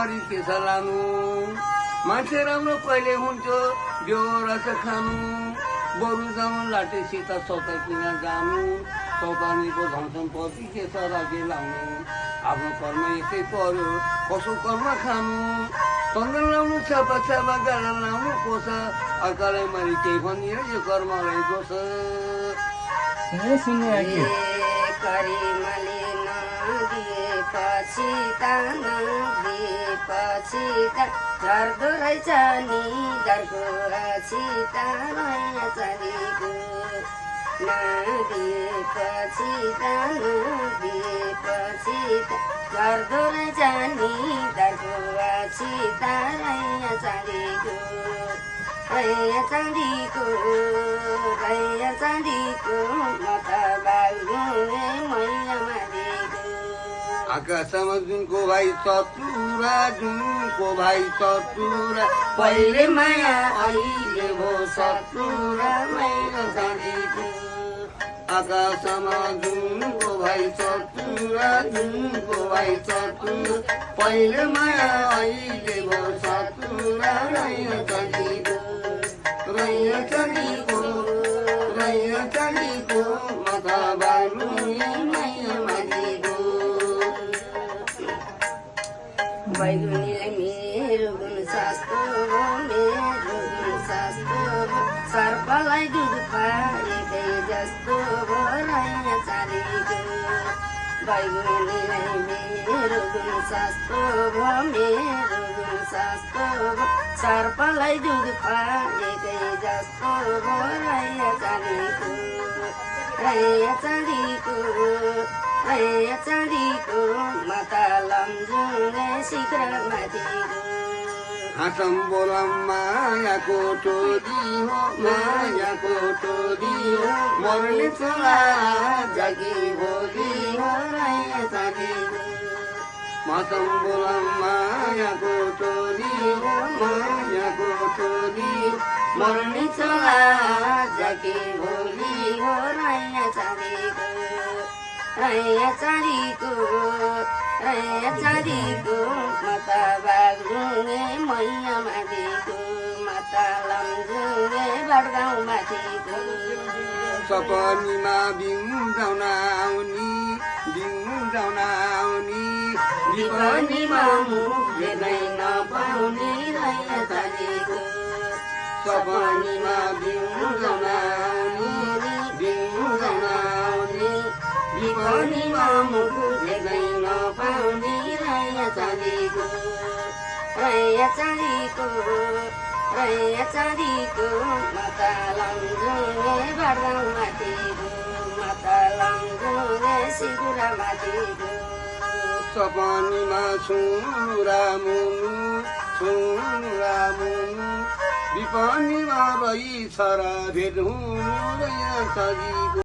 गरी केस लानु मान्छे राम्रो कहिले हुन्थ्यो बेहोरा छ खानु बरु जाउँ लाटेसित सौता किन जानु सौतानीको धन सम्पत्ति के छ राखे लाउनु आफ्नो कर्म एकै पर्यो कसो कर्म खानु चन्दन लाउनु छापा छापा गाडा लाउनु कोस अर्कालाई मैले केही भनियो यो कर्मलाई दोष पछि झर्दो रहेछ नि डरको सीता नयाँ चलेको नदिएपछि झर्दो रहेछ नि डरको सीता नयाँ चलेको रैया चाँदीको म त बाल्ने मैया मारेको आकाशमा जुनको भाइ चतुरा जुनको भाइ चतुरा पहिले माया अहिले भो सतुरा मैया चाँदीको आकाशमा जुनको भाइ चतुरा जुनको भाइ चतुरा पहिले माया अहिले भो सतुरा रैया चाँदीको रैया चाँदीको माथा बाल्ने मैया मारेको बैगुनीलाई मेरो गुण शास्त्र सर्पलाई दुध पारेकै जस्तो रैया चाँदीको बैगुनीलाई मेरो गुण शास्त्र सर्पलाई दुध पारेकै जस्तो रैया चाँदीको माता लम्जुने शिखर माथिको हाँसम बोलम मायाको टोली हो मर्ने छोरा जागी भोलि हो रैया चाँदीको हाँसम बोलम मायाको टोली हो मर्ने छोरा जागी भोलि हो रैया चाँदीको माता बाग्लुङे मैया माथिको माता लम्जुङे बडगाउँ माथिको सपनीमा बिउजाउन आउनी विपनीमा मुख देख्नै नपाउने रैया चाँदीको सपनीमा बिउजाउन आउनी विपनीमा मुख देख्नै नपाउने रैया चाँदीको माता लम्जुङे बडगाउँ माथिको माता लम्जुङे सिकुरा माथिको सपनीमा सुनुरा मुनु विपनीमा रही छरा भेट हुनु रैया चाँदीको